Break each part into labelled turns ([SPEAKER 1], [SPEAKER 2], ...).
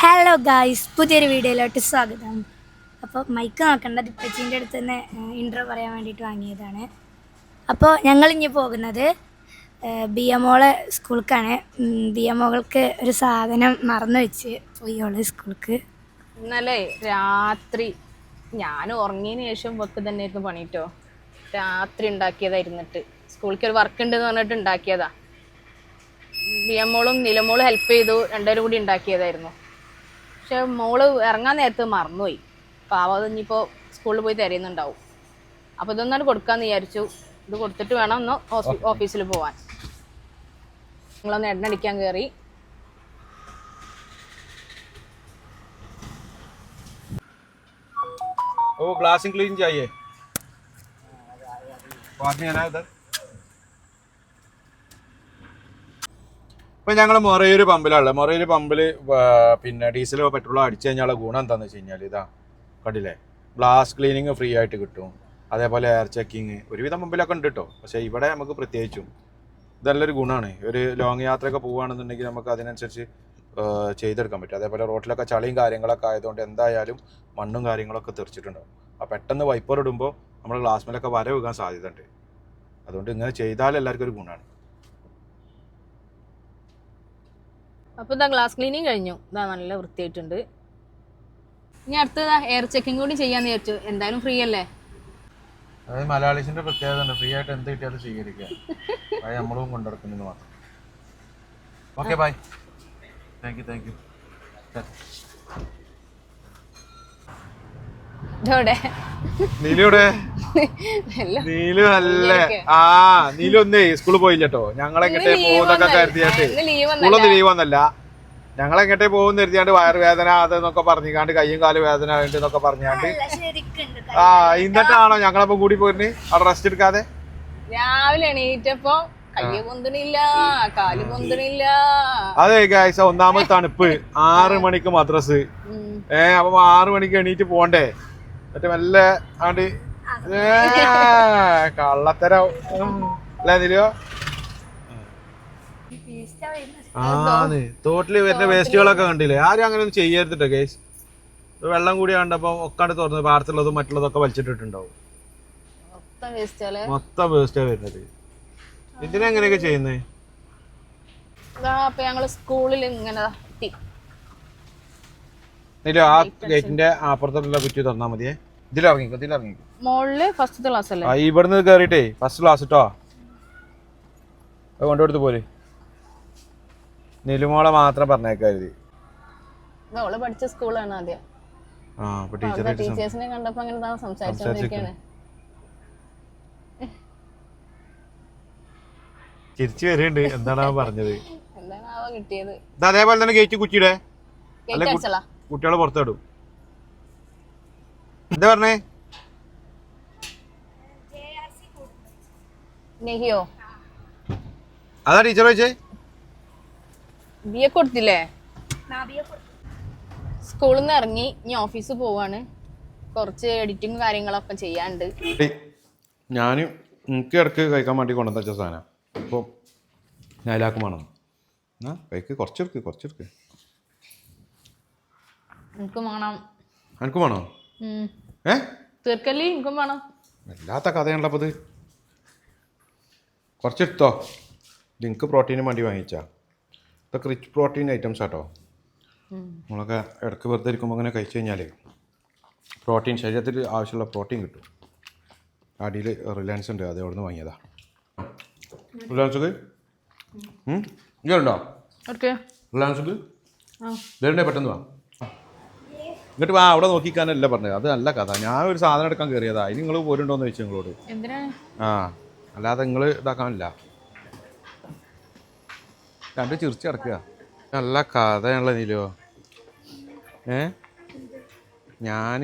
[SPEAKER 1] Hello guys, പുതിയൊരു വീഡിയോയിലോട്ട് സ്വാഗതം. അപ്പോൾ മൈക്ക് നോക്കേണ്ടത് ഇപ്പച്ചീൻ്റെ അടുത്ത് തന്നെ ഇൻട്രോ പറയാൻ വേണ്ടിയിട്ട് വാങ്ങിയതാണ്. അപ്പോൾ ഞങ്ങളിഞ്ഞ് പോകുന്നത് ബി എമ്മോളെ സ്കൂൾക്കാണ്. ബി എമ്മോൾക്ക് ഒരു സാധനം മറന്നു വെച്ച് പോയി സ്കൂൾക്ക്.
[SPEAKER 2] ഇന്നലെ രാത്രി ഞാൻ ഉറങ്ങിയതിന് ശേഷം വെക്ക് തന്നെയായിരുന്നു പണിട്ടോ. രാത്രി ഉണ്ടാക്കിയതായിരുന്നിട്ട് സ്കൂളിലേക്ക് ഒരു വർക്ക് ഉണ്ടെന്ന് പറഞ്ഞിട്ട് ഉണ്ടാക്കിയതാ. ബി എമ്മോളും നിലമോളും ഹെൽപ്പ് ചെയ്തു, രണ്ടുപേരും കൂടി ഉണ്ടാക്കിയതായിരുന്നു. പക്ഷെ മോള് ഇറങ്ങാൻ നേരത്ത് മറന്നുപോയി. പാവം ഇനിയിപ്പോൾ സ്കൂളിൽ പോയി തിരയുന്നുണ്ടാവും. അപ്പോൾ ഇതൊന്നാണ് കൊടുക്കാമെന്ന് വിചാരിച്ചു. ഇത് കൊടുത്തിട്ട് വേണം ഒന്ന് ഓഫീസിൽ പോവാൻ. നിങ്ങളൊന്ന് എണ്ണടിക്കാൻ കയറി.
[SPEAKER 3] ओ ग्लासिंग क्लीन चाहिए पानी है ना इधर. ഇപ്പം ഞങ്ങൾ മൊറയൂർ പമ്പിലാണുള്ളത്. മൊറയൂർ പമ്പിൽ പിന്നെ ഡീസലോ പെട്രോളോ അടിച്ചു കഴിഞ്ഞാൽ ഗുണം എന്താണെന്ന് വെച്ച് കഴിഞ്ഞാൽ ഇതാ കണ്ടില്ലേ, ഗ്ലാസ് ക്ലീനിങ് ഫ്രീ ആയിട്ട് കിട്ടും. അതേപോലെ എയർ ചെക്കിങ് ഒരുവിധം പമ്പിലൊക്കെ ഉണ്ട് കേട്ടോ. പക്ഷേ ഇവിടെ നമുക്ക് പ്രത്യേകിച്ചും ഇതെല്ലൊരു ഗുണമാണ്. ഒരു ലോങ് യാത്രയൊക്കെ പോവുകയാണെന്നുണ്ടെങ്കിൽ നമുക്ക് അതിനനുസരിച്ച് ചെയ്തെടുക്കാൻ പറ്റും. അതേപോലെ റോട്ടിലൊക്കെ ചളിയും കാര്യങ്ങളൊക്കെ ആയതുകൊണ്ട് എന്തായാലും മണ്ണും കാര്യങ്ങളൊക്കെ തെറിച്ചിട്ടുണ്ടാവും. അപ്പോൾ പെട്ടെന്ന് വൈപ്പർ ഇടുമ്പോൾ നമ്മൾ ഗ്ലാസ്മേലൊക്കെ വര വെക്കാൻ സാധ്യതയുണ്ട്. അതുകൊണ്ട് ഇങ്ങനെ ചെയ്താൽ എല്ലാവർക്കും ഒരു ഗുണമാണ്.
[SPEAKER 2] അപ്പോൾ ഇതാ ഗ്ലാസ് ക്ലീനിങ് കഴിഞ്ഞു. ഇതാ നല്ല വൃത്തിയായിട്ടുണ്ട്. ഇനി അടുത്തതാ എയർ ചെക്കിങ് കൂടി ചെയ്യാന്ന് വിചാരിച്ചു. എന്തായാലും ഫ്രീ അല്ലേ.
[SPEAKER 3] അതായത് മലയാളീസിന്റെ പ്രത്യേകത ഫ്രീ ആയിട്ട് എന്ത് കിട്ടിയാലും സ്വീകരിക്കുക. അത് നമ്മളും കൊണ്ടിറക്കുന്നത് മാത്രം. Okay bye. Thank you. നീലുടെ നീലു അല്ലേ? നീലു ഒന്നേ സ്കൂളിൽ പോയില്ലോ. ഞങ്ങളെങ്ങട്ടേ പോകുന്നൊക്കെ കരുതിയാണ്ട് സ്കൂളൊന്നും ലീവ് വന്നല്ല. ഞങ്ങളെങ്ങട്ടേ പോകുന്ന കരുതിയാണ്ട് വയറുവേദന അതെന്നൊക്കെ പറഞ്ഞാണ്ട് കയ്യും കാലും വേദന എന്നൊക്കെ പറഞ്ഞാണ്ട് എന്നിട്ടാണോ ഞങ്ങളപ്പോ കൂടി പോയിരുന്നു അവിടെ റെസ്റ്റ് എടുക്കാതെ.
[SPEAKER 2] രാവിലെ എണീറ്റപ്പോ കയ്യ് പൊന്തണില്ല, കാല് പൊന്തണില്ല.
[SPEAKER 3] അതെ ഗൈസ്, ഒന്നാമത് തണുപ്പ്, 6 മണിക്ക് മദ്രസ്. അപ്പൊ 6 മണിക്ക് എണീറ്റ് പോണ്ടേ. മറ്റേ നല്ല ആണ്ട് കള്ളത്തരം അല്ലേ നിലോ? തോട്ടില് വരുന്ന വേസ്റ്റുകളൊക്കെ കണ്ടില്ലേ? ആരും അങ്ങനെ ഒന്നും ചെയ്യരുതിട്ടോ ഗൈസ്. വെള്ളം കൂടി കണ്ടപ്പോ ഒക്കാണ്ട് തുറന്ന് പാടത്തുള്ളതും മറ്റുള്ളതൊക്കെ വലിച്ചിട്ടിട്ടുണ്ടാവും. മൊത്തം വേസ്റ്റാ വരുന്നത്. ഇതിനെങ്ങനെയൊക്കെ ചെയ്യുന്നേ?
[SPEAKER 2] ഞങ്ങള് സ്കൂളിൽ ഇങ്ങനെ
[SPEAKER 3] ആ ഗേറ്റിന്റെ അപ്പുറത്തുള്ള കുറ്റി തുറന്നാ മതിയേ. ഇതിലിറങ്ങിക്കോ.
[SPEAKER 2] മോളില് ഫസ്റ്റ് ക്ലാസ് അല്ലേ?
[SPEAKER 3] ഇവിടുന്ന് കേറിട്ടേ ഫസ്റ്റ് ക്ലാസ് കേട്ടോ. കൊണ്ടുകൊടുത്ത് പോര്. നിലുമോളെ മാത്രം പറഞ്ഞേക്കരുത്.
[SPEAKER 2] പഠിച്ച സ്കൂളാണ് ആദ്യം. ടീച്ചേഴ്സിനെ കണ്ടപ്പോ അങ്ങനെ സംസാരിച്ചോണ്ടിരിക്കാണ്.
[SPEAKER 3] ചിരിച്ചു വരുന്നുണ്ട്. എന്താണ് പറഞ്ഞത്?
[SPEAKER 2] എന്താണാവോ കിട്ടിയത്.
[SPEAKER 3] അതേപോലെ തന്നെ ഗേറ്റ് കുറ്റിയുടെ കുട്ടികളെ പുറത്തിടും. എന്താ പറഞ്ഞേ?
[SPEAKER 2] നെഹിയോ
[SPEAKER 3] അതാ ടീച്ചർ ചോദിച്ചേ.
[SPEAKER 2] ബിയെ കൊടുത്തില്ലേ? സ്കൂളിൽ നിന്ന് ഇറങ്ങി ഇനി ഓഫീസിൽ പോവാണ്. കുറച്ച് എഡിറ്റിങ് കാര്യങ്ങളൊക്കെ ചെയ്യാണ്ട്.
[SPEAKER 3] ഞാന് എനിക്ക് ഇടക്ക് കഴിക്കാൻ വേണ്ടി കൊണ്ടുവന്ന വെച്ച സാധനം ഇപ്പോൾ ഞാലാക്കും വേണം. കഴിക്ക് കുറച്ചെടുക്ക്.
[SPEAKER 2] എനിക്കും വേണം.
[SPEAKER 3] എനിക്കും വേണോ?
[SPEAKER 2] തീർക്കല്ലേ? എനിക്കും വേണം.
[SPEAKER 3] വല്ലാത്ത കഥയാണല്ലോ. ഇത് കുറച്ചെടുത്തോ. ഇത് എനിക്ക് പ്രോട്ടീന് വേണ്ടി വാങ്ങിച്ചാ. ഇതൊക്കെ റിച്ച് പ്രോട്ടീൻ ഐറ്റംസ് ആട്ടോ. നമ്മളൊക്കെ ഇടയ്ക്ക് വെറുതെ ഇരിക്കുമ്പോൾ അങ്ങനെ കഴിച്ചു കഴിഞ്ഞാൽ പ്രോട്ടീൻ, ശരീരത്തിൽ ആവശ്യമുള്ള പ്രോട്ടീൻ കിട്ടും. അടിയിൽ റിലയൻസ് ഉണ്ട്, അത് അവിടെ നിന്ന് വാങ്ങിയതാ. റിലയൻസ് ഇങ്ങനെയുണ്ടോ? റിലയൻസ് വേണ്ടേ? പെട്ടെന്ന് വാ. ഇങ്ങോട്ട് വാ. അവിടെ നോക്കിക്കാനല്ല പറഞ്ഞത്. അത് നല്ല കഥ. ഞാൻ ഒരു സാധനം എടുക്കാൻ കയറിയതാ. ഇനി നിങ്ങൾ പോരുണ്ടോന്ന് ചോദിച്ചു നിങ്ങളോട്. അല്ലാതെ നിങ്ങൾ ഇതാക്കാനില്ല. കണ്ട് ചിരിച്ച് കിടക്കുക. നല്ല കഥയാണല്ലോ നീലോ. ഞാൻ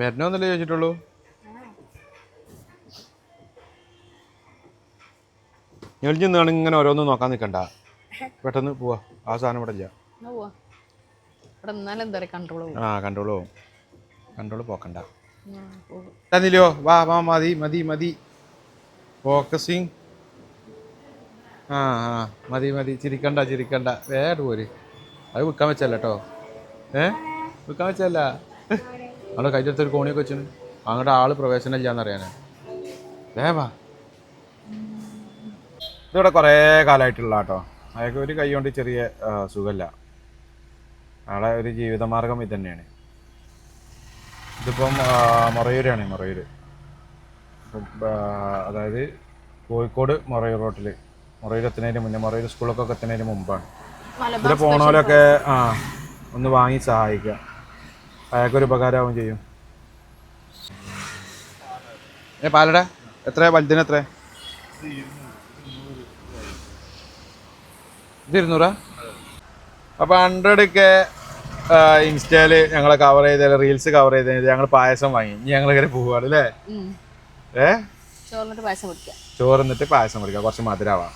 [SPEAKER 3] വരണോന്നല്ലേ ചോദിച്ചിട്ടുള്ളൂ. ഞെളിഞ്ഞാണ് ഇങ്ങനെ ഓരോന്നും നോക്കാൻ നിൽക്കണ്ട. പെട്ടെന്ന് പോവാ. ആ സാധനം ഇവിടെ ഇല്ല. കൺട്രോള് പോക്കണ്ട. നീലോ വാ. മതി. ഫോക്കസിങ്. മതി. ചിരിക്കണ്ട. വേട് പോര്. അത് വിൽക്കാൻ വെച്ചല്ല കേട്ടോ. വിൽക്കാൻ വെച്ചല്ല. അവിടെ കയ്യിലെടുത്തൊരു കോണിയൊക്കെ വെച്ചിന്. അങ്ങോട്ട് ആള് പ്രവേശനം ഇല്ലാന്നറിയാനാ. വേവാ ഇതിവിടെ കുറേ കാലമായിട്ടുള്ള കേട്ടോ. അയാൾക്ക് ഒരു കൈ കൊണ്ട് ചെറിയ സുഖമില്ല. ആളെ ഒരു ജീവിതമാർഗം ഇത് തന്നെയാണ്. ഇതിപ്പം മൊറയൂരാണ്, മൊറയൂർ. അതായത് കോഴിക്കോട് മൊറയൂർ റോട്ടിൽ, മൊറയൂർ എത്തുന്നതിന് മുന്നേ, മൊറയൂർ സ്കൂളൊക്കെ എത്തുന്നതിന് മുമ്പാണ്. ഇവിടെ പോണവരൊക്കെ ഒന്ന് വാങ്ങി സഹായിക്കുക. അയാൾക്കൊരു ഉപകാരമാവും ചെയ്യും. പാലട എത്ര വലുതിന് എത്ര? ഇത് 200. അപ്പോൾ 100 ഇൻസ്റ്റയില് ഞങ്ങളെ കവർ ചെയ്ത റീൽസ് കവർ ചെയ്ത് ഞങ്ങൾ പായസം വാങ്ങി. ഇനി ഞങ്ങൾ ഇങ്ങനെ പോവാണ് അല്ലേ? ചോറിന്നിട്ട് പായസം കുടിക്കാം, കുറച്ച് മധുരവാ.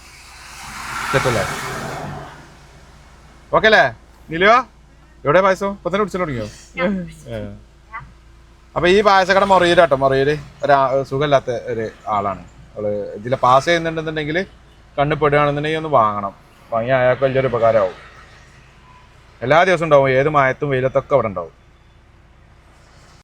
[SPEAKER 3] തെറ്റല്ലേ? ഓക്കെ അല്ലേ നിലുവോ? എവിടെ പായസം ഇപ്പൊ തന്നെ കുടിച്ചു തുടങ്ങിയോ? അപ്പൊ ഈ പായസക്കട മൊറയൂരാട്ടോ. മൊറയൂര് സുഖമില്ലാത്ത ഒരു ആളാണ്. അവള് ഇതിലെ പാസ് ചെയ്യുന്നുണ്ടെന്നുണ്ടെങ്കിൽ കണ്ണുപെടുകയാണെന്നുണ്ടെങ്കിൽ ഒന്ന് വാങ്ങണം. വാങ്ങി അയാൾക്ക് വലിയൊരു ഉപകാരമാവും. എല്ലാ ദിവസവും ഉണ്ടാവും, ഏത് മയത്തും വെയിലത്തൊക്കെ അവിടെ ഉണ്ടാവും.